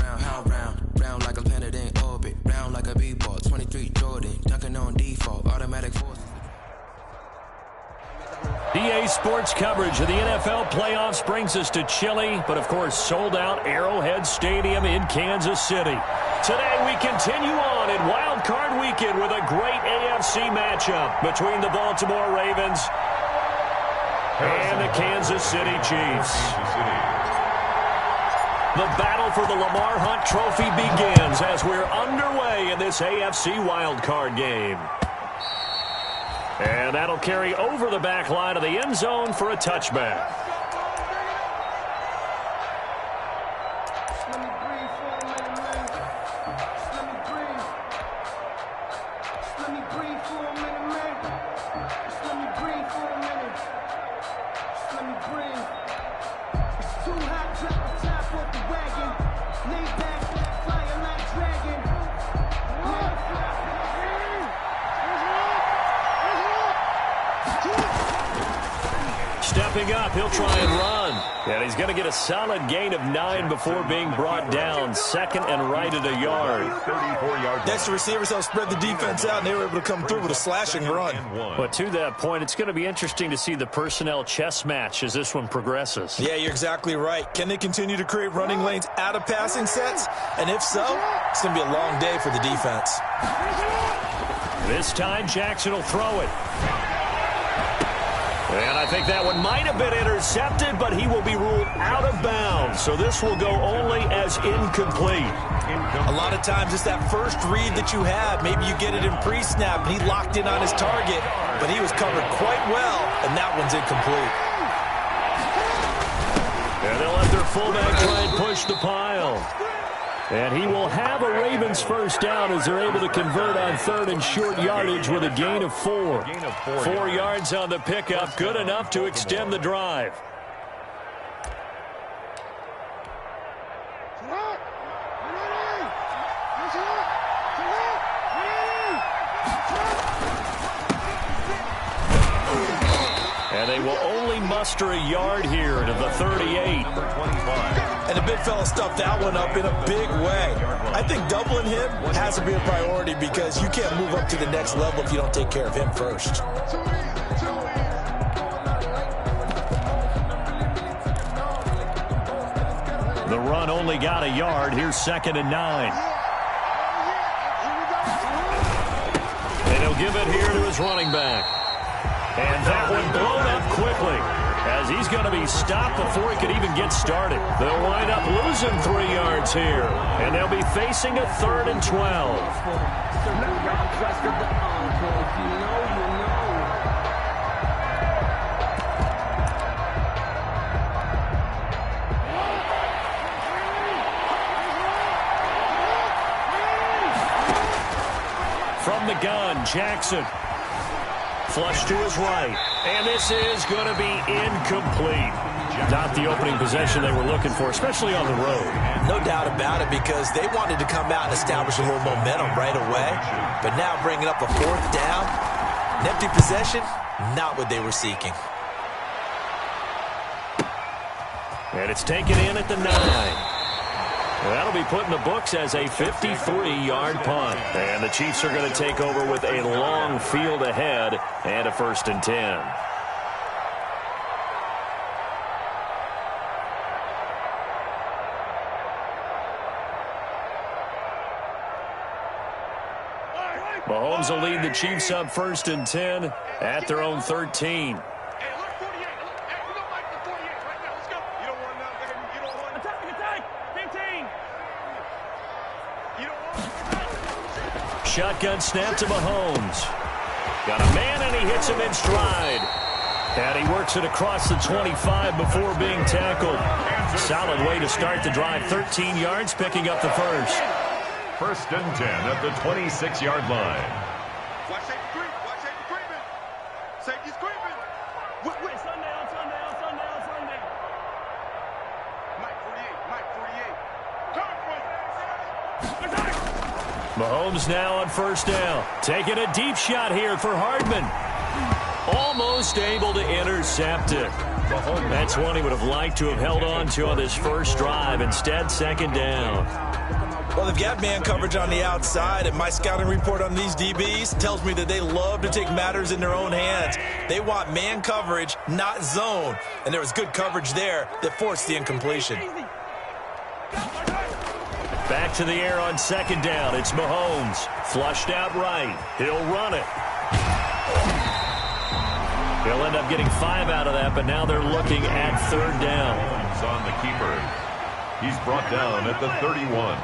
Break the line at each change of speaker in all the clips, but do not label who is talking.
round, how round? Round like a planet in orbit. Round like a b-ball, 23 Jordan. Dunking on default, automatic force.
EA Sports coverage of the NFL playoffs brings us to chilly, but of course sold out Arrowhead Stadium in Kansas City. Today we continue on in Wild Card Weekend with a great AFC matchup between the Baltimore Ravens and the Kansas City Chiefs. The battle for the Lamar Hunt Trophy begins as we're underway in this AFC Wild Card game. And that'll carry over the back line of the end zone for a touchback. Stepping up, he'll try and run. And he's going to get a solid gain of 9 before being brought down. Second and right at a yard.
Next, the receivers helped spread the defense out, and they were able to come through with a slashing run.
But to that point, it's going to be interesting to see the personnel chess match as this one progresses.
Yeah, you're exactly right. Can they continue to create running lanes out of passing sets? And if so, it's going to be a long day for the defense.
This time, Jackson will throw it. And I think that one might have been intercepted, but he will be ruled out of bounds. So this will go only as incomplete.
A lot of times it's that first read that you have. Maybe you get it in pre-snap, and he locked in on his target, but he was covered quite well, and that one's incomplete.
And they'll let their fullback try and push the pile. And he will have a Ravens first down as they're able to convert on third and short yardage with a gain of 4. 4 yards on the pickup, good enough to extend the drive. And they will only muster a yard here to the 38.
And the big fella stuffed that one up in a big way. I think doubling him has to be a priority because you can't move up to the next level if you don't take care of him first.
The run only got a yard. Here's 2nd and 9. And he'll give it here to his running back. And that one blown up quickly as he's going to be stopped before he could even get started. They'll wind up losing 3 yards here, and they'll be facing a 3rd and 12. From the gun, Jackson. Flush to his right. And this is going to be incomplete. Not the opening possession they were looking for, especially on the road.
No doubt about it, because they wanted to come out and establish a little momentum right away. But now bringing up a 4th down, an empty possession, not what they were seeking.
And it's taken in at the 9. That'll be put in the books as a 53-yard punt. And the Chiefs are going to take over with a long field ahead and a 1st and 10. Mahomes will lead the Chiefs up 1st and 10 at their own 13. Shotgun snap to Mahomes. Got a man, and he hits him in stride. And he works it across the 25 before being tackled. Solid way to start the drive. 13 yards, picking up the first.
1st and 10 at the 26-yard line.
Watch safety creep. Watch safety creeping. Safety's creeping. Wait, Sunday. Mike 48.
Mahomes now on 1st down. Taking a deep shot here for Hardman. Almost able to intercept it. That's one he would have liked to have held on to on this first drive. Instead, second down.
Well, they've got man coverage on the outside, and my scouting report on these DBs tells me that they love to take matters in their own hands. They want man coverage, not zone. And there was good coverage there that forced the incompletion.
Back to the air on second down. It's Mahomes. Flushed out right. He'll run it. He'll end up getting 5 out of that, but now they're looking at third down.
On the keeper. He's brought down at the 31.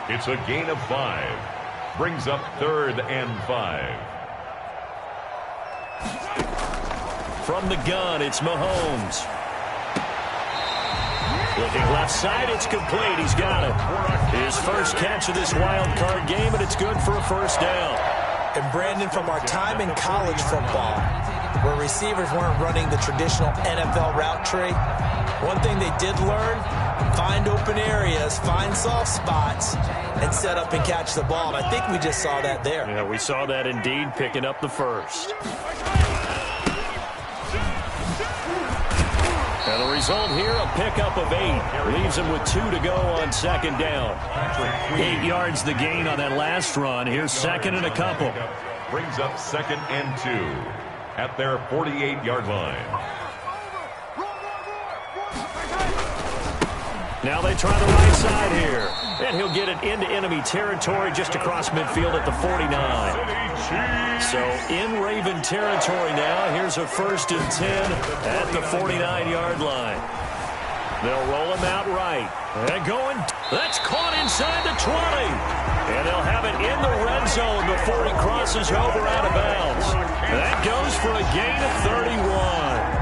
It's a gain of 5. Brings up 3rd and 5.
From the gun, it's Mahomes. Looking left side, it's complete. He's got it. His first catch of this wild card game, and it's good for a first down.
And Brandon, from our time in college football, where receivers weren't running the traditional NFL route tree, one thing they did learn: find open areas, find soft spots, and set up and catch the ball. And I think we just saw that there.
Yeah, we saw that indeed, picking up the first. And the result here, a pickup of 8. Leaves him with 2 to go on second down. 8 yards the gain on that last run. Here's second and a couple.
Brings up 2nd and 2 at their 48-yard line.
Now they try the right side here. And he'll get it into enemy territory just across midfield at the 49. So in Raven territory now. Here's a 1st and 10 at the 49-yard line. They'll roll him out right. And going. That's caught inside the 20. And they'll have it in the red zone before he crosses over out of bounds. That goes for a gain of 31.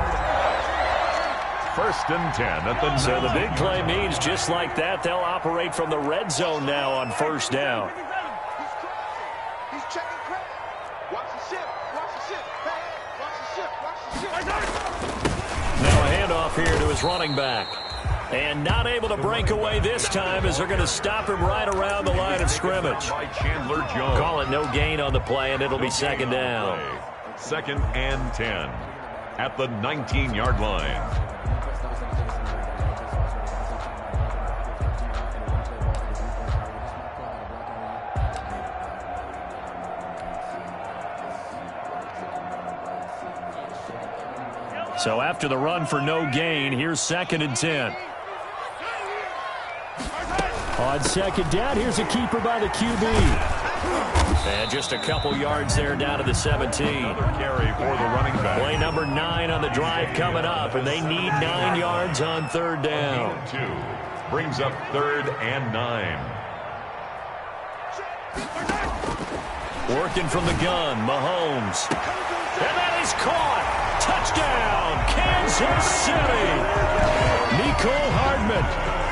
1st and 10 at the 9.
So the big play means just like that, they'll operate from the red zone now on first down.
He's checking credit. Watch the ship. Watch the ship. Hey, watch the ship. Watch the ship.
Now a handoff here to his running back. And not able to break away this time as they're going to stop him right around the line of scrimmage.
By Chandler Jones.
Call it no gain on the play, and it'll be second down.
2nd and 10 at the 19-yard line.
So after the run for no gain, here's 2nd and 10. On second down, here's a keeper by the QB. And just a couple yards there down to the 17.
Another carry for the running back.
Play number 9 on the drive coming up, and they need 9 yards on third down.
2 brings up 3rd and 9.
Working from the gun, Mahomes. And that is caught. Touchdown, Kansas City. Nicole Hardman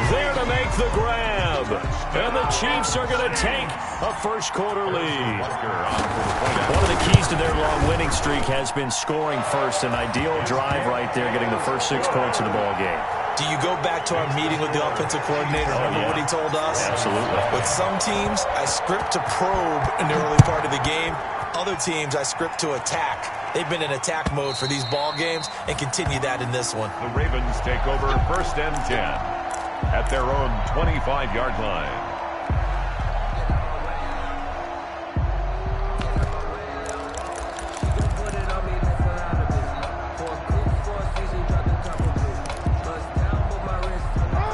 there to make the grab. And the Chiefs are going to take a first quarter lead. One of the keys to their long winning streak has been scoring first. An ideal drive right there, getting the first 6 points of the ball game.
Do you go back to our meeting with the offensive coordinator? Remember what he told us?
Absolutely.
With some teams, I script to probe in the early part of the game. Other teams, I script to attack. They've been in attack mode for these ball games and continue that in this one.
The Ravens take over 1st and 10 at their own 25-yard line.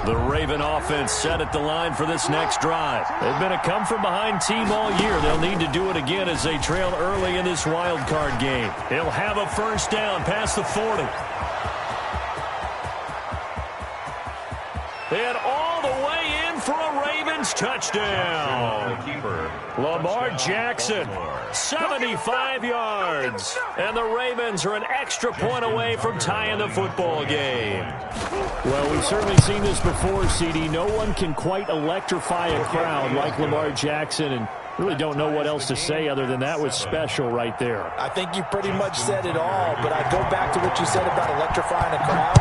The Raven offense set at the line for this next drive. They've been a come-from-behind team all year. They'll need to do it again as they trail early in this wild card game. They'll have a first down past the 40. And all the way in for a Ravens touchdown. Lamar Jackson, 75 yards. And the Ravens are an extra point away from tying the football game. Well, we've certainly seen this before, CD. No one can quite electrify a crowd like Lamar Jackson, and really don't know what else to say other than that was special right there.
I think you pretty much said it all, but I go back to what you said about electrifying a crowd.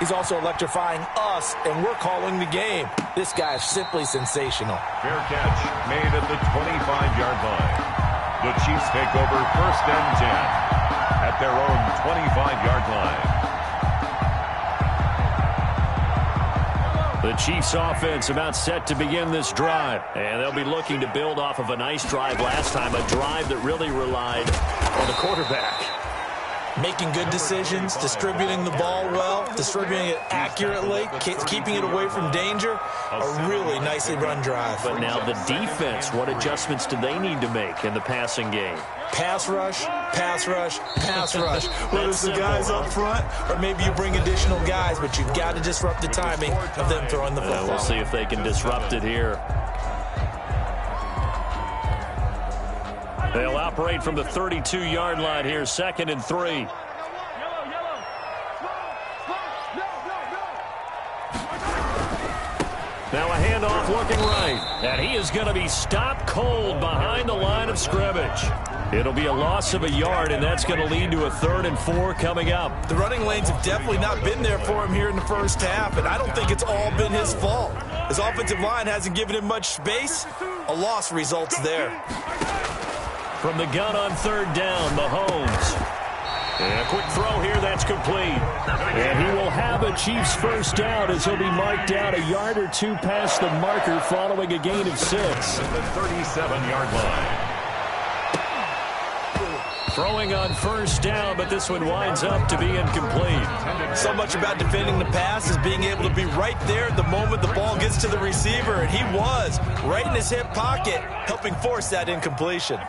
He's also electrifying us, and we're calling the game. This guy is simply sensational.
Fair catch made at the 25-yard line. The Chiefs take over 1st and 10 at their own 25-yard line.
The Chiefs offense about set to begin this drive. And they'll be looking to build off of a nice drive last time, a drive that really relied on the quarterback.
Making good decisions, distributing the ball well, distributing it accurately, keeping it away from danger. A really nicely run drive.
But now the defense, what adjustments do they need to make in the passing game?
Pass rush, pass rush, pass rush. Whether it's the guys up front or maybe you bring additional guys, but you've got to disrupt the timing of them throwing the football.
We'll see if they can disrupt it here. They'll operate from the 32-yard line here, 2nd and 3. Now a handoff looking right. And he is going to be stopped cold behind the line of scrimmage. It'll be a loss of a yard, and that's going to lead to a 3rd and 4 coming up.
The running lanes have definitely not been there for him here in the first half, and I don't think it's all been his fault. His offensive line hasn't given him much space. A loss results there.
From the gun on 3rd down, Mahomes. And a quick throw here, that's complete. And he will have a Chiefs first down as he'll be marked down a yard or two past the marker following a gain of 6.
At the 37-yard line.
Throwing on 1st down, but this one winds up to be incomplete.
So much about defending the pass is being able to be right there the moment the ball gets to the receiver, and he was right in his hip pocket, helping force that incompletion.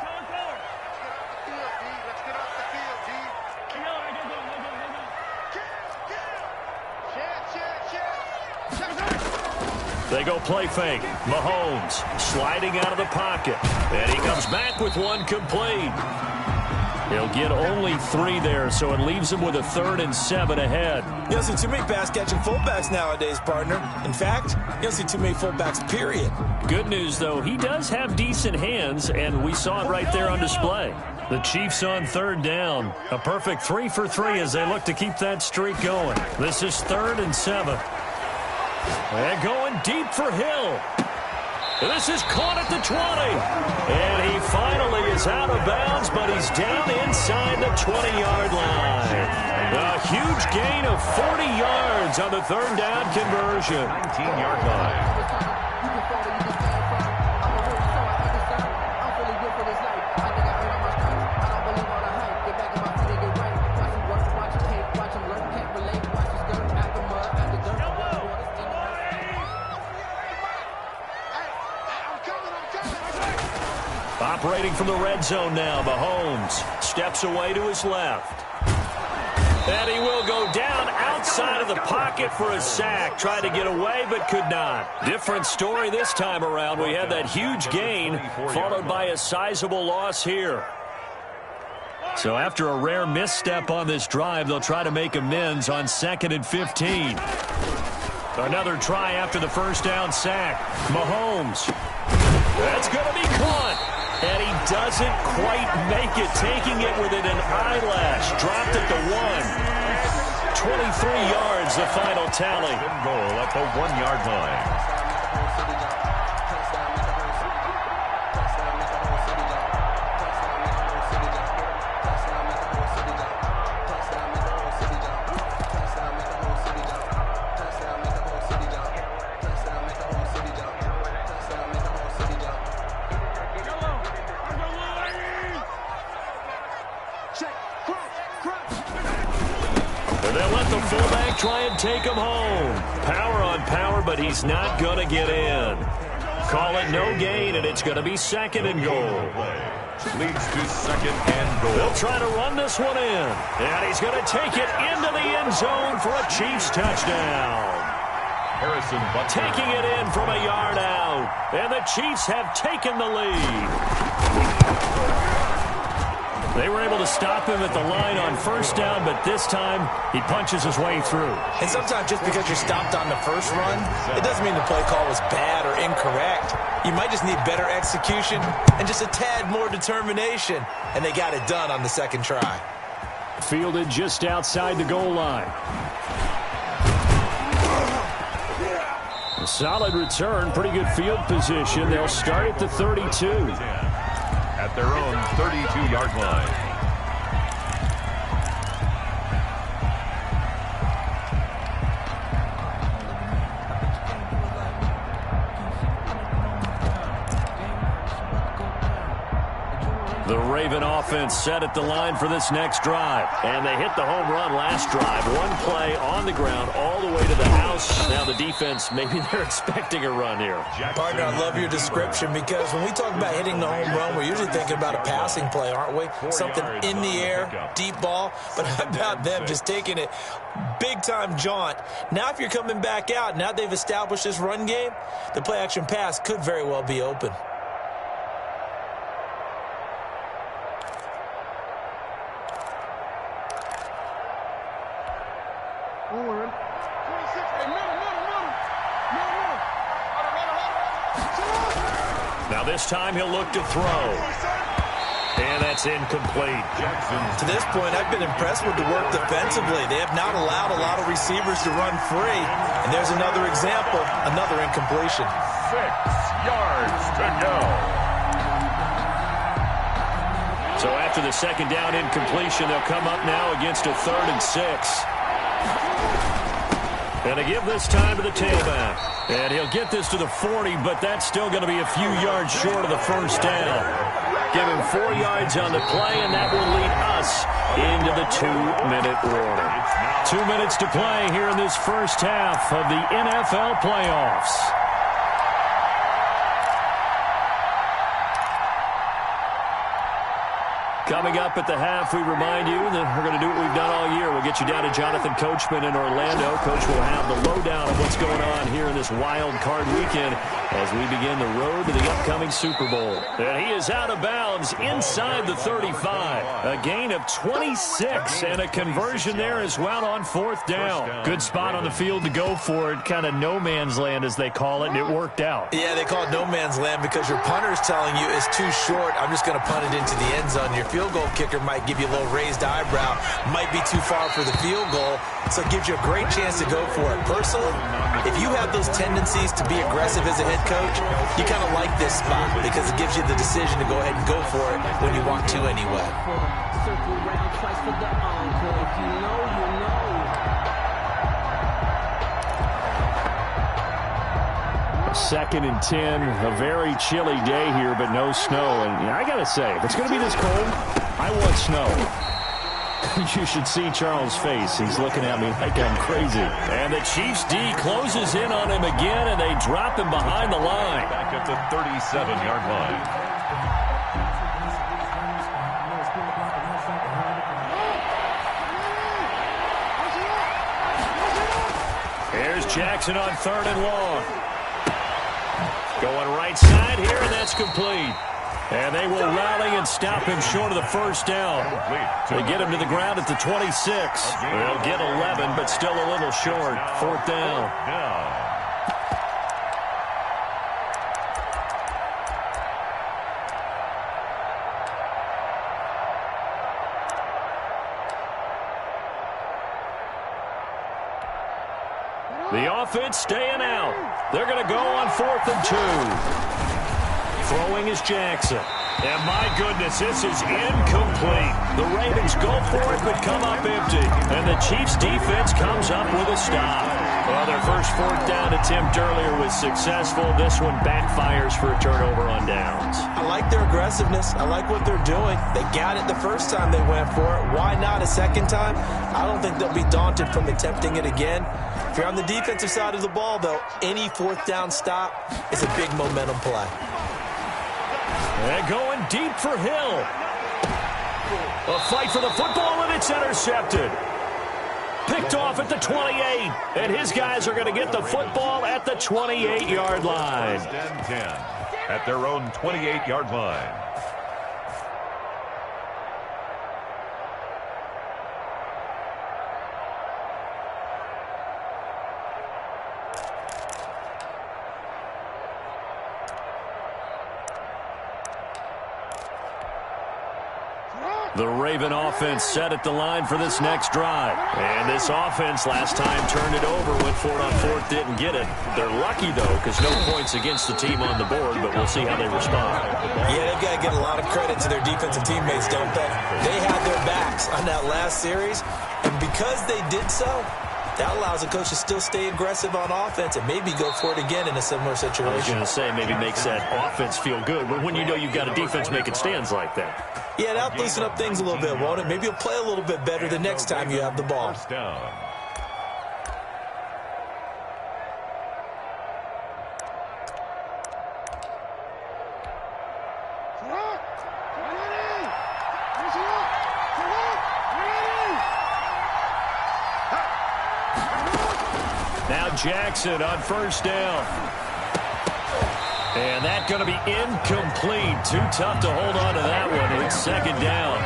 They go play fake. Mahomes sliding out of the pocket. And he comes back with one complete. He'll get only 3 there, so it leaves him with a 3rd and 7 ahead.
You don't see too many pass-catching fullbacks nowadays, partner. In fact, you don't see too many fullbacks, period.
Good news, though, he does have decent hands, and we saw it right there on display. The Chiefs on 3rd down. A perfect 3 for 3 as they look to keep that streak going. This is 3rd and 7. And going deep for Hill. This is caught at the 20. And he finally is out of bounds, but he's down inside the 20-yard line. A huge gain of 40 yards on the 3rd down conversion.
19-yard line.
Operating from the red zone now, Mahomes steps away to his left. And he will go down outside of the pocket for a sack. Tried to get away, but could not. Different story this time around. We had that huge gain, followed by a sizable loss here. So after a rare misstep on this drive, they'll try to make amends on 2nd and 15. Another try after the 1st down sack. Mahomes. That's going to be caught. And he doesn't quite make it, taking it within an eyelash. Dropped at the 1. 23 yards, the final tally.
Goal at the 1-yard line.
Try and take him home. Power on power, but he's not going to get in. Call it no gain, and it's going to be 2nd and goal.
Leads to 2nd and goal.
They'll try to run this one in. And he's going to take it into the end zone for a Chiefs touchdown.
Harrison Butler.
Taking it in from a yard out. And the Chiefs have taken the lead. They were able to stop him at the line on 1st down, but this time he punches his way through.
And sometimes just because you're stopped on the first run, it doesn't mean the play call was bad or incorrect. You might just need better execution and just a tad more determination, and they got it done on the 2nd try.
Fielded just outside the goal line. A solid return, pretty good field position. They'll start at the 32.
At their own 32-yard line.
The Raven offense set at the line for this next drive. And they hit the home run last drive. One play on the ground all the way to the house. Now the defense, maybe they're expecting a run here.
Partner, I love your description because when we talk about hitting the home run, we're usually thinking about a passing play, aren't we? Something in the air, deep ball. But how about them just taking it big-time jaunt? Now if you're coming back out, now they've established this run game, the play-action pass could very well be open.
Now this time he'll look to throw. And that's incomplete.
To this point, I've been impressed with the work defensively. They have not allowed a lot of receivers to run free. And there's another example, another incompletion.
6 yards to go.
So after the second down incompletion, they'll come up now against a 3rd and 6. And to give this time to the tailback. And he'll get this to the 40, but that's still going to be a few yards short of the first down. Give him 4 yards on the play, and that will lead us into the 2-minute warning. 2 minutes to play here in this first half of the NFL playoffs. Coming up at the half, we remind you that we're going to do what we've done all year. We'll get you down to Jonathan Coachman in Orlando. Coach will have the lowdown of what's going on here in this wild card weekend as we begin the road to the upcoming Super Bowl. And he is out of bounds inside the 35. A gain of 26 and a conversion there as well on 4th down. Good spot on the field to go for it. Kind of no man's land, as they call it, and it worked out.
Yeah, they call it no man's land because your punter is telling you it's too short. I'm just going to punt it into the end zone. Your field goal kicker might give you a little raised eyebrow, might be too far for the field goal, so it gives you a great chance to go for it. Personally, if you have those tendencies to be aggressive as a head coach, you kind of like this spot because it gives you the decision to go ahead and go for it when you want to anyway.
Second and 10, a very chilly day here, but no snow. And I got to say, if it's going to be this cold, I want snow. You should see Charles' face. He's looking at me like I'm crazy. And the Chiefs D closes in on him again, and they drop him behind the line.
Back at the 37-yard line.
Here's Jackson on 3rd and long. Going right side here, and that's complete. And they will rally and stop him short of the first down. They get him to the ground at the 26. They'll get 11, but still a little short. 4th down. The offense staying out. They're going to go on 4th and 2. Throwing is Jackson. And my goodness, this is incomplete. The Ravens go for it, but come up empty. And the Chiefs defense comes up with a stop. Well, their first 4th down attempt earlier was successful. This one backfires for a turnover on downs.
I like their aggressiveness. I like what they're doing. They got it the first time they went for it. Why not a second time? I don't think they'll be daunted from attempting it again. If you're on the defensive side of the ball, though, any 4th down stop is a big momentum play.
And going deep for Hill. A fight for the football, and it's intercepted. Picked off at the 28. And his guys are going to get the football at the 28-yard line.
10 at their own 28-yard line.
The Raven offense set at the line for this next drive. And this offense last time turned it over, went for it on 4th, didn't get it. They're lucky, though, because no points against the team on the board, but we'll see how they respond.
Yeah, they've got to give a lot of credit to their defensive teammates, don't they? They had their backs on that last series, and because they did so, That allows the coach to still stay aggressive on offense and maybe go for it again in a similar situation.
I was going to say maybe makes that offense feel good, but when you know you've got a defense making stands like that.
Yeah, that'll loosen up things a little bit, won't it? Maybe you'll play a little bit better the next time you have the ball.
First down.
Now Jackson on first down. And that's going to be incomplete. Too tough to hold on to that one. It's second down.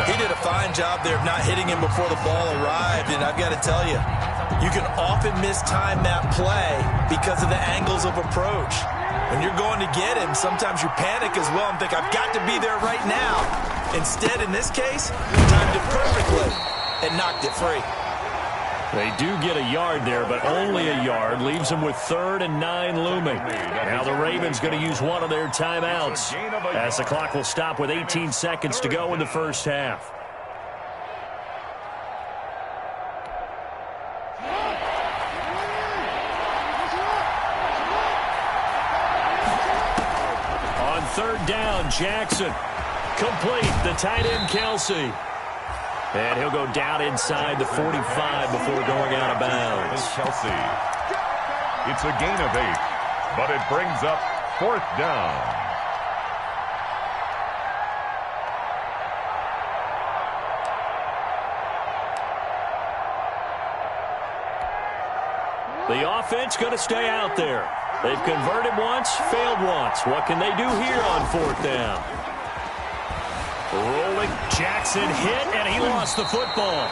He did a fine job there of not hitting him before the ball arrived. And I've got to tell you, you can often mistime that play because of the angles of approach. When you're going to get him, sometimes you panic as well and think, I've got to be there right now. Instead, in this case, he timed it perfectly and knocked it free.
They do get a yard there, but only a yard. Leaves them with 3rd and 9 looming. Now the Ravens going to use one of their timeouts as the clock will stop with 18 seconds to go in the first half. On 3rd down, Jackson. Complete. The tight end, Kelsey. And he'll go down inside the 45 before going out of bounds.
Kelsey. It's a gain of 8, but it brings up 4th down.
The offense going to stay out there. They've converted once, failed once. What can they do here on 4th down? Rolling, Jackson hit, and he lost the football.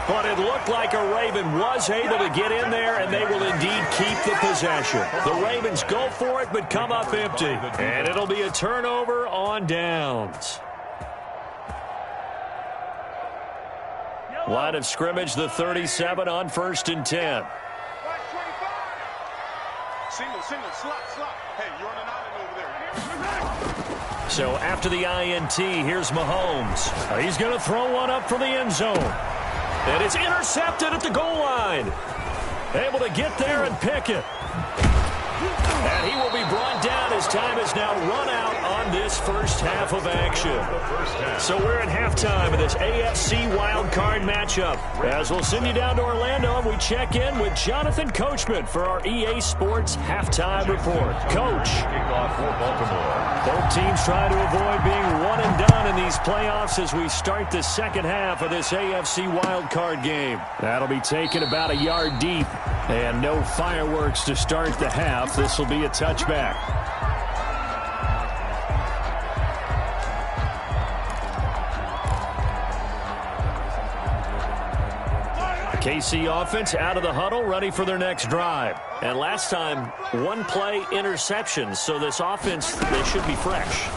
But it looked like a Raven was able to get in there, and they will indeed keep the possession. The Ravens go for it, but come up empty. And it'll be a turnover on downs. Line of scrimmage, the 37 on 1st and 10.
Single, slot. Hey, you're on an island over there.
So after the INT, here's Mahomes. He's going to throw one up for the end zone. And it's intercepted at the goal line. Able to get there and pick it. And he will be brought down as time is now run out on this first half of action. So we're at halftime of this AFC wildcard matchup. As we'll send you down to Orlando, and we check in with Jonathan Coachman for our EA Sports halftime report. Coach.
Kickoff for Baltimore.
Both teams trying to avoid being one and done in these playoffs as we start the second half of this AFC wildcard game. That'll be taken about a yard deep. And no fireworks to start the half. This will be a touchback. KC offense out of the huddle, ready for their next drive. And last time, one play interceptions, so this offense, they should be fresh.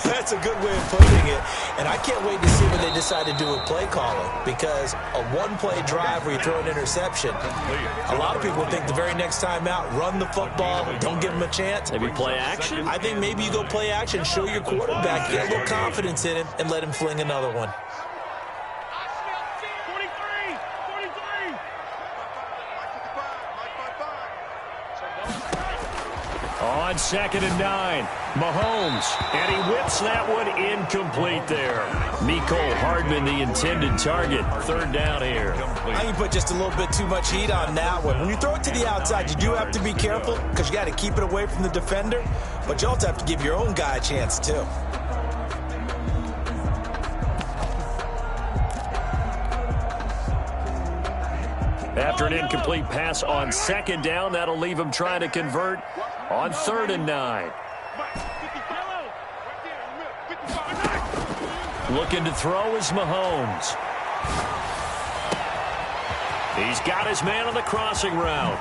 That's a good way of putting it. And I can't wait to see what they decide to do with play calling, because a one-play drive where you throw an interception, a lot of people think the very next time out, run the football, don't give them a chance.
Maybe play action?
I think maybe you go play action, show your quarterback, get a little confidence in him, and let him fling another one.
On 2nd and 9, Mahomes, and he whips that one incomplete there. Mecole Hardman, the intended target. 3rd down here.
I can put just a little bit too much heat on that one. When you throw it to the outside, you do have to be careful because you got to keep it away from the defender, but you also have to give your own guy a chance too.
After an incomplete pass on 2nd down, that'll leave him trying to convert on 3rd and 9. Looking to throw is Mahomes. He's got his man on the crossing route.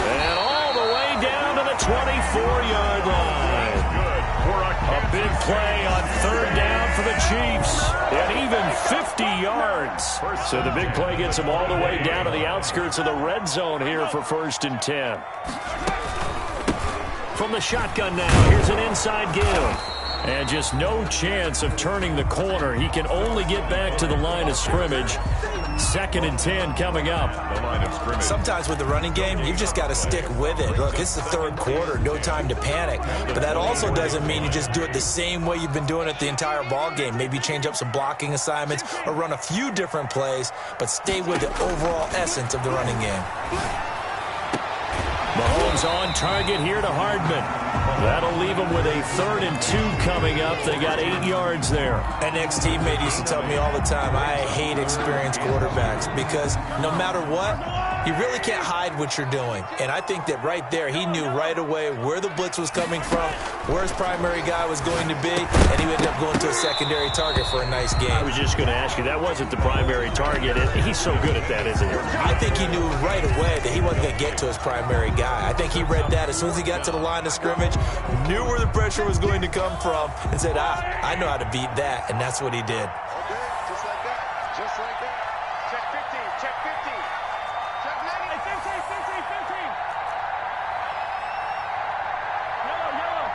And all the way down to the 24-yard line. A big play on 3rd down for the Chiefs. And even 50 yards. So the big play gets them all the way down to the outskirts of the red zone here for 1st and 10. From the shotgun now, here's an inside give. And just no chance of turning the corner. He can only get back to the line of scrimmage. 2nd and 10 coming up.
The line of scrimmage.
Sometimes with the running game, you've just got to stick with it. Look, it's the 3rd quarter, no time to panic. But that also doesn't mean you just do it the same way you've been doing it the entire ball game. Maybe change up some blocking assignments or run a few different plays, but stay with the overall essence of the running game.
Mahomes on target here to Hardman. That'll leave them with a 3rd and 2 coming up. They got 8 yards there.
An ex-teammate used to tell me all the time, I hate experienced quarterbacks because no matter what, you really can't hide what you're doing. And I think that right there, he knew right away where the blitz was coming from, where his primary guy was going to be, and he ended up going to a secondary target for a nice game.
I was just going to ask you, that wasn't the primary target. He's so good at that, isn't he?
I think he knew right away that he wasn't going to get to his primary guy. I think he read that as soon as he got to the line of scrimmage, knew where the pressure was going to come from, and said, I know how to beat that, and that's what he did.
Okay, just like that. Just like that. Check 15. Check 15. Check 90. 15. Yellow.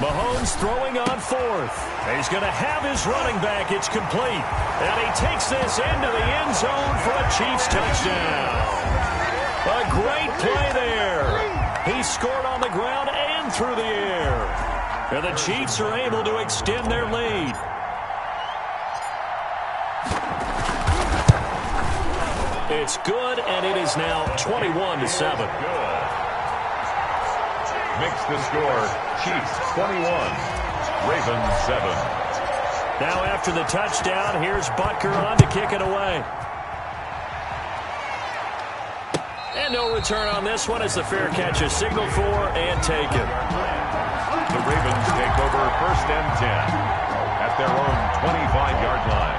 Mahomes throwing on 4th. He's going to have his running back. It's complete. And he takes this into the end zone for a Chiefs touchdown. A great play there. He scored on the ground and through the air. And the Chiefs are able to extend their lead. It's good, and it is now 21-7.
Makes the score Chiefs 21, Ravens 7.
Now after the touchdown, here's Butker on to kick it away. And no return on this one as the fair catch is signaled for and taken.
The Ravens take over 1st and 10 at their own 25-yard line.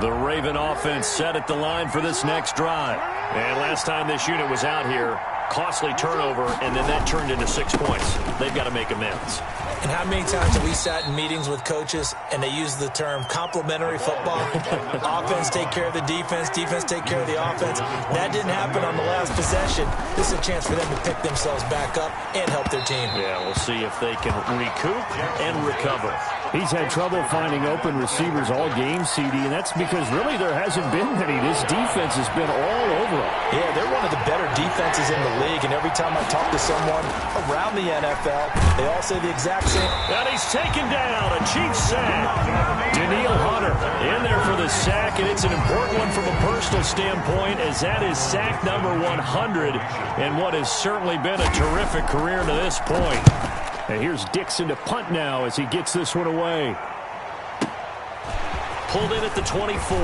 The Raven offense set at the line for this next drive. And last time this unit was out here, costly turnover, and then that turned into 6 points. They've got to make amends.
And how many times have we sat in meetings with coaches and they use the term complementary football? Offense take care of the defense, defense take care of the offense. That didn't happen on the last possession. This is a chance for them to pick themselves back up and help their team.
Yeah, we'll see if they can recoup and recover.
He's had trouble finding open receivers all game, CD, and that's because really there hasn't been many. This defense has been all over them.
Yeah, they're one of the better defenses in the league, and every time I talk to someone around the NFL, they all say the exact same.
And he's taken down, a Chiefs sack. Daniil Hunter in there for the sack, and it's an important one from a personal standpoint, as that is sack number 100, and what has certainly been a terrific career to this point.
And here's Dixon to punt now as he gets this one away.
Pulled in at the 24.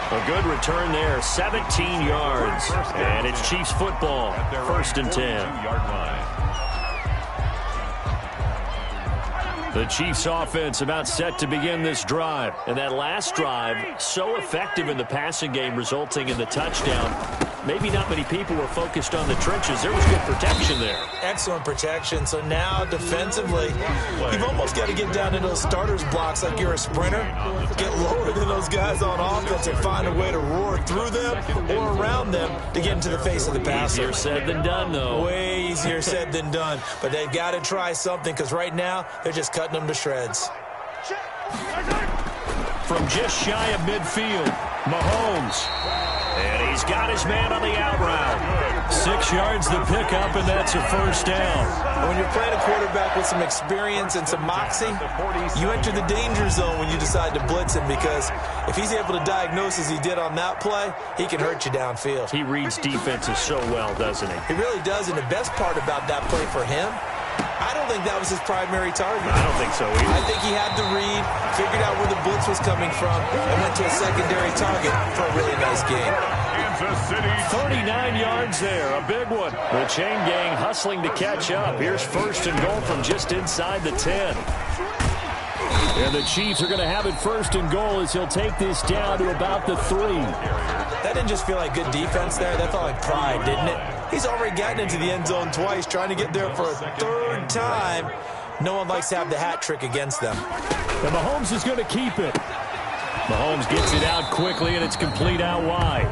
A good return there, 17 yards. And it's Chiefs football, 1st and 10. The Chiefs offense about set to begin this drive. And that last drive, so effective in the passing game, resulting in the touchdown. Maybe not many people were focused on the trenches. There was good protection there.
Excellent protection. So now defensively, you've almost got to get down to those starters blocks like you're a sprinter. Get lower than those guys on offense and find a way to roar through them or around them to get into the face of the passer.
Easier said than done, though.
Way easier said than done. But they've got to try something because right now they're just cutting them to shreds.
From just shy of midfield, Mahomes. And he's got his man on the out route. 6 yards the pickup, and that's a first down.
When you're playing a quarterback with some experience and some moxie, you enter the danger zone when you decide to blitz him, because if he's able to diagnose as he did on that play, he can hurt you downfield.
He reads defenses so well, doesn't he?
He really does, and the best part about that play for him, I don't think that was his primary target.
I don't think so either.
I think he had to read, figured out where the blitz was coming from, and went to a secondary target for a really nice game.
39 yards there, a big one. The chain gang hustling to catch up. Here's 1st and goal from just inside the 10. And the Chiefs are going to have it 1st and goal as he'll take this down to about the 3.
That didn't just feel like good defense there. That felt like pride, didn't it? He's already gotten into the end zone twice, trying to get there for a 3rd time. No one likes to have the hat trick against them.
And Mahomes is going to keep it.
Mahomes gets it out quickly, and it's complete out wide.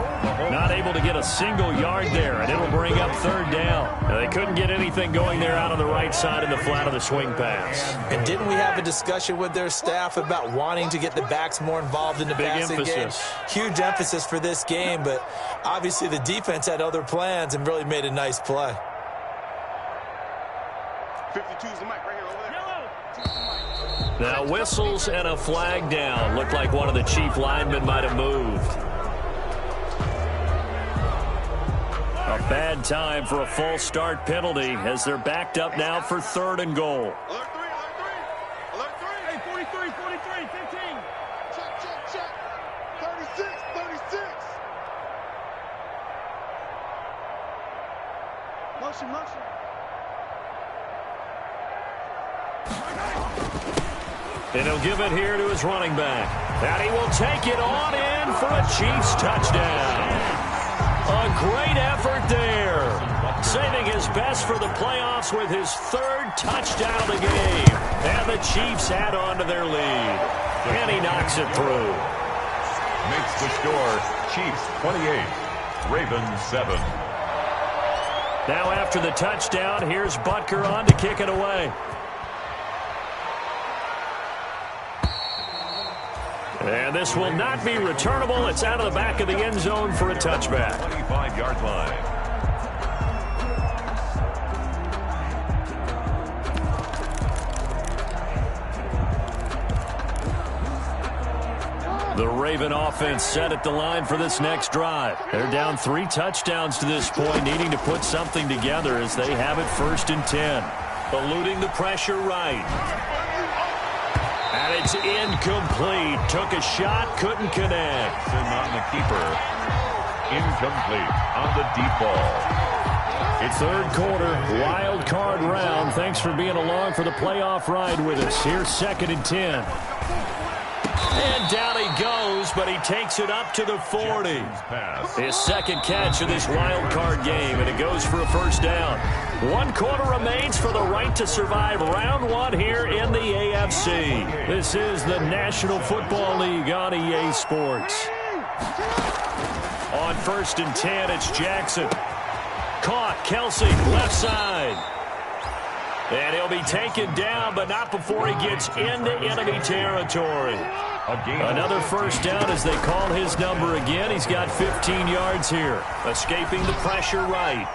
Not able to get a single yard there, and it'll bring up third down. Now, they couldn't get anything going there out on the right side in the flat of the swing pass.
And didn't we have a discussion with their staff about wanting to get the backs more involved in the passing game? Huge emphasis for this game, but obviously the defense had other plans and really made a nice play.
52's the mic right here over there.
Now whistles and a flag down. Looked like one of the chief linemen might have moved. A bad time for a false start penalty as they're backed up now for 3rd and goal.
Alert 3, alert 3, alert 3. Hey, 43, 43, 15. Check, check, check. 36, 36. Motion, motion.
And he'll give it here to his running back. And he will take it on in for a Chiefs touchdown. A great effort there. Saving his best for the playoffs with his 3rd touchdown of the game. And the Chiefs add on to their lead. And he knocks it through.
Makes the score Chiefs 28, Ravens 7.
Now after the touchdown, here's Butker on to kick it away. And this will not be returnable. It's out of the back of the end zone for a touchback.
25-yard line.
The Raven offense set at the line for this next drive. They're down 3 touchdowns to this point, needing to put something together as they have it 1st and 10. Eluding the pressure right. And it's incomplete. Took a shot, couldn't connect.
And on the keeper. Incomplete on the deep ball.
It's 3rd quarter, wild card round. Thanks for being along for the playoff ride with us. Here's 2nd and 10. And down he goes, but he takes it up to the 40. His 2nd catch of this wild card game, and it goes for a 1st down. 1 quarter remains for the right to survive round 1 here in the AFC. This is the National Football League on EA Sports. On 1st and 10, it's Jackson. Caught, Kelsey, left side. And he'll be taken down, but not before he gets into enemy territory. Another 1st down as they call his number again. He's got 15 yards here. Escaping the pressure right.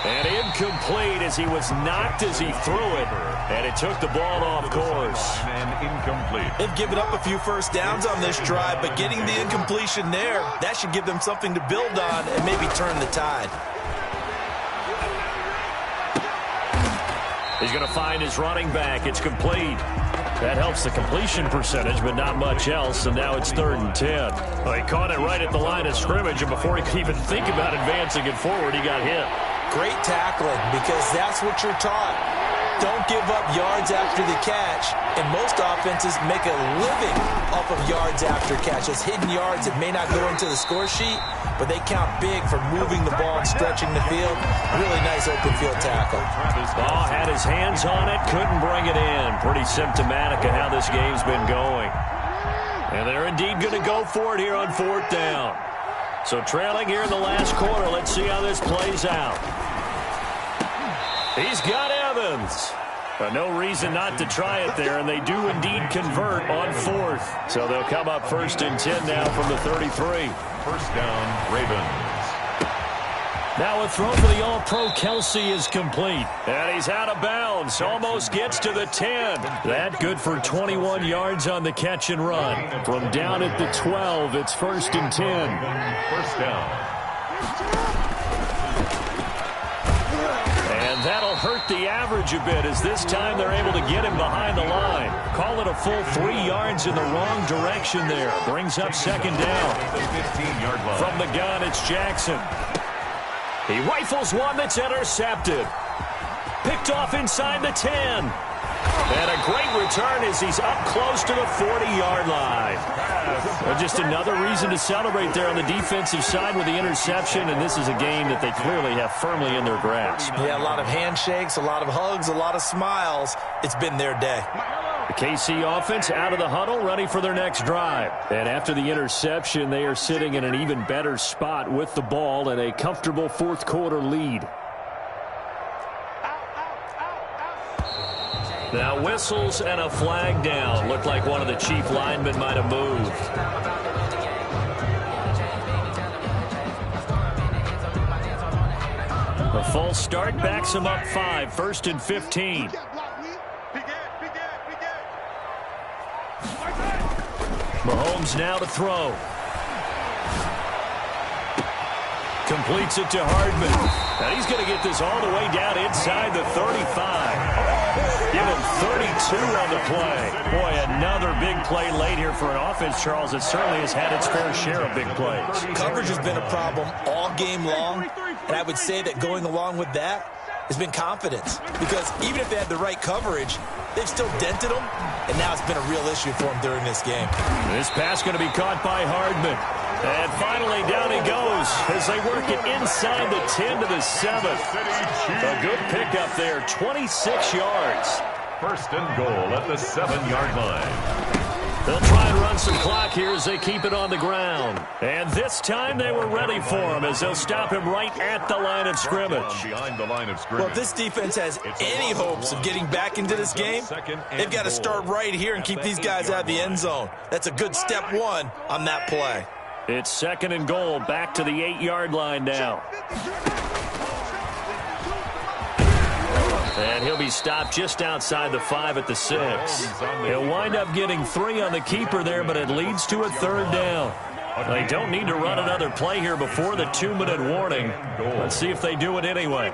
And incomplete as he was knocked as he threw it. And it took the ball off course.
And incomplete.
They've given up a few 1st downs on this drive, but getting the incompletion there, that should give them something to build on and maybe turn the tide.
He's going to find his running back. It's complete. That helps the completion percentage, but not much else, and now it's 3rd and 10. Well, he caught it right at the line of scrimmage, and before he could even think about advancing it forward, he got hit.
Great tackling, because that's what you're taught. Don't give up yards after the catch, and most offenses make a living off of yards after catches. Hidden yards that may not go into the score sheet, but they count big for moving the ball and stretching the field. Really nice open field tackle.
Ball had his hands on it, couldn't bring it in. Pretty symptomatic of how this game's been going. And they're indeed going to go for it here on 4th down. So trailing here in the last quarter, let's see how this plays out. He's got Evans. No reason not to try it there, and they do indeed convert on 4th. So they'll come up 1st and 10 now from the 33.
1st down, Ravens.
Now a throw for the All-Pro Kelsey is complete. And he's out of bounds. Almost gets to the 10. That good for 21 yards on the catch and run. From down at the 12, it's 1st and 10.
1st down.
And that'll hurt the average a bit as this time they're able to get him behind the line. Call it a full 3 yards in the wrong direction there. Brings up 2nd down. From the gun, it's Jackson. He rifles one that's intercepted. Picked off inside the 10. And a great return as he's up close to the 40-yard line. Well, just another reason to celebrate there on the defensive side with the interception, and this is a game that they clearly have firmly in their grasp.
Yeah, a lot of handshakes, a lot of hugs, a lot of smiles. It's been their day.
The KC offense out of the huddle, ready for their next drive. And after the interception, they are sitting in an even better spot with the ball and a comfortable fourth quarter lead. Now whistles and a flag down. Looked like one of the chief linemen might have moved. A false start backs him up 5, 1st and 15. Mahomes now to throw. Completes it to Hardman. And he's going to get this all the way down inside the 35. Give him 32 on the play. Boy, another big play late here for an offense, Charles, that certainly has had its fair share of big plays.
Coverage has been a problem all game long, and I would say that going along with that has been confidence. Because even if they had the right coverage, they've still dented them, and now it's been a real issue for them during this game.
This pass going to be caught by Hardman. And finally, down he goes as they work it inside the 10 to the 7. A good pickup there, 26 yards.
1st and goal at the 7-yard line.
They'll try and run some clock here as they keep it on the ground. And this time they were ready for him as they'll stop him right at the line of scrimmage.
Behind the line of scrimmage.
Well, if this defense has any hopes of getting back into this game, they've got to start right here and keep these guys out of the end zone. That's a good step 1 on that play.
It's 2nd and goal, back to the 8-yard line now. And he'll be stopped just outside the 5 at the 6. He'll wind up getting 3 on the keeper there, but it leads to a 3rd down. They don't need to run another play here before the 2-minute warning. Let's see if they do it anyway.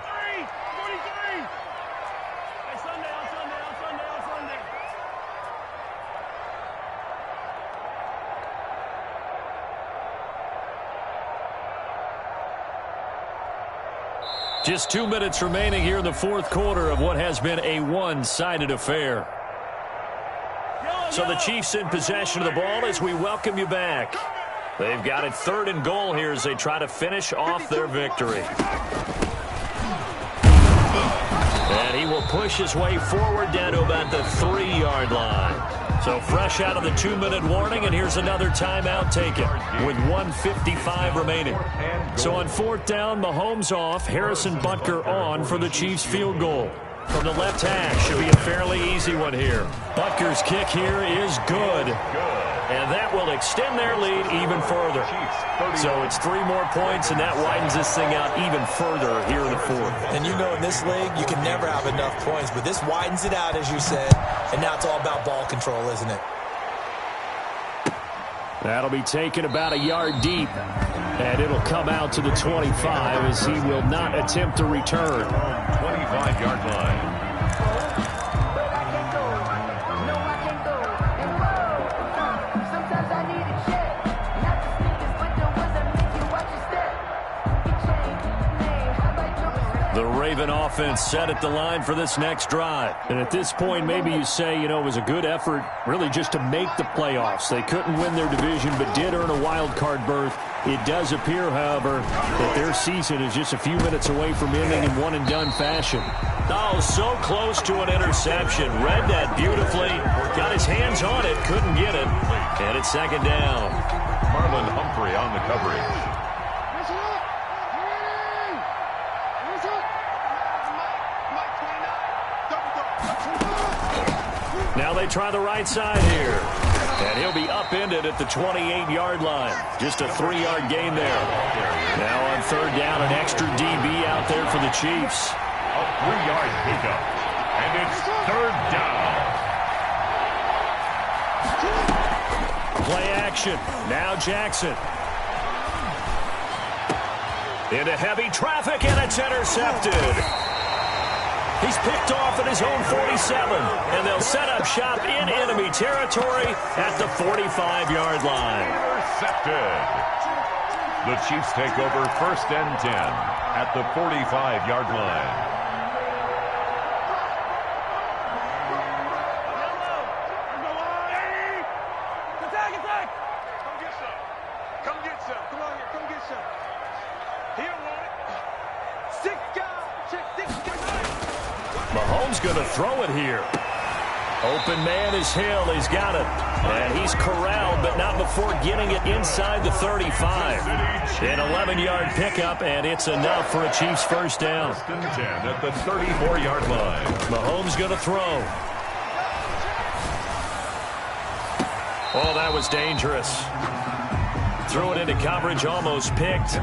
Just 2 minutes remaining here in the fourth quarter of what has been a one-sided affair. So the Chiefs in possession of the ball as we welcome you back. They've got it 3rd and goal here as they try to finish off their victory. And he will push his way forward down to about the 3-yard line. So fresh out of the 2-minute warning, and here's another timeout taken with 1:55 remaining. So on 4th down, Mahomes off, Harrison Butker on for the Chiefs field goal. From the left hash, should be a fairly easy one here. Butker's kick here is good. And that will extend their lead even further. So it's 3 more points, and that widens this thing out even further here in the fourth.
And you know in this league, you can never have enough points, but this widens it out, as you said, and now it's all about ball control, isn't it?
That'll be taken about a yard deep, and it'll come out to the 25 as he will not attempt to return.
25-yard line.
The Raven offense set at the line for this next drive. And at this point, maybe you say, it was a good effort really just to make the playoffs. They couldn't win their division but did earn a wild card berth. It does appear, however, that their season is just a few minutes away from ending in one-and-done fashion. Oh, so close to an interception. Read that beautifully. Got his hands on it. Couldn't get it. And it's 2nd down.
Marlon Humphrey on the coverage.
Now they try the right side here. And he'll be upended at the 28-yard line. Just a 3-yard gain there. Now on 3rd down, an extra DB out there for the Chiefs.
A 3-yard pickup. And it's 3rd down.
Play action. Now Jackson. Into heavy traffic, and it's intercepted. He's picked off at his own 47, and they'll set up shop in enemy territory at the 45-yard line.
Intercepted. The Chiefs take over 1st and 10 at the 45-yard line.
Mahomes going to throw it here. Open man is Hill. He's got it. And he's corralled, but not before getting it inside the 35. An 11-yard pickup, and it's enough for a Chiefs first down.
10 at the 34-yard line.
Mahomes going to throw. Oh, that was dangerous. Threw it into coverage, almost picked,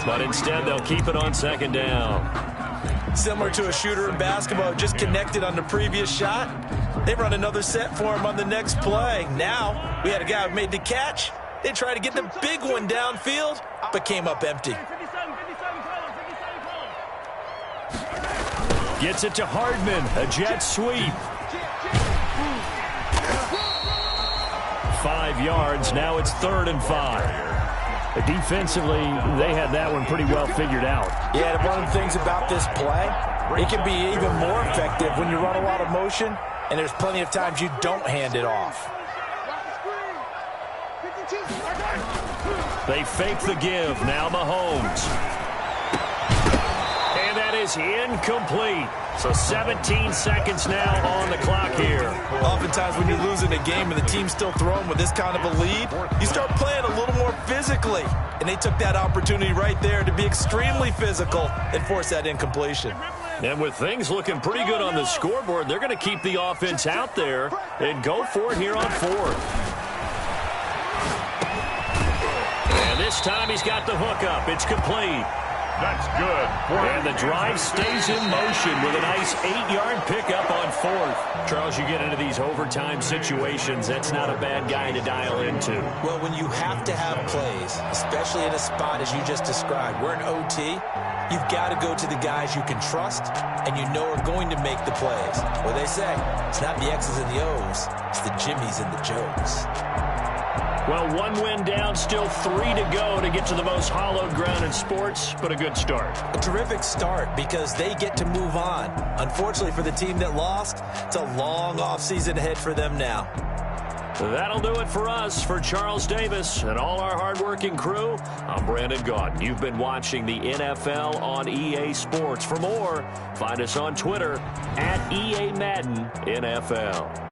but instead they'll keep it on second down.
Similar to a shooter in basketball, just connected on the previous shot. They run another set for him on the next play. Now, we had a guy who made the catch. They tried to get the big one downfield, but came up empty.
Gets it to Hardman, a jet sweep. 5 yards, now it's 3rd and 5.
Defensively, they had that one pretty well figured out.
Yeah, one of the things about this play, it can be even more effective when you run a lot of motion, and there's plenty of times you don't hand it off.
They fake the give, now Mahomes. And that is incomplete. So 17 seconds now on the clock here.
Oftentimes when you're losing a game and the team's still throwing with this kind of a lead, you start playing a little more physically. And they took that opportunity right there to be extremely physical and force that incompletion.
And with things looking pretty good on the scoreboard, they're going to keep the offense out there and go for it here on 4th. And this time he's got the hookup. It's complete.
That's good.
And the drive stays in motion with a nice 8-yard pickup on 4th. Charles, you get into these overtime situations, that's not a bad guy to dial into.
Well, when you have to have plays, especially in a spot as you just described, we're in OT, you've got to go to the guys you can trust and you know are going to make the plays. Well, they say, it's not the X's and the O's, it's the Jimmies and the Joes.
Well, 1 win down, still 3 to go to get to the most hallowed ground in sports, but a good start.
A terrific start because they get to move on. Unfortunately for the team that lost, it's a long offseason ahead for them now.
That'll do it for us. For Charles Davis and all our hardworking crew, I'm Brandon Gaudin. You've been watching the NFL on EA Sports. For more, find us on Twitter @EA Madden NFL.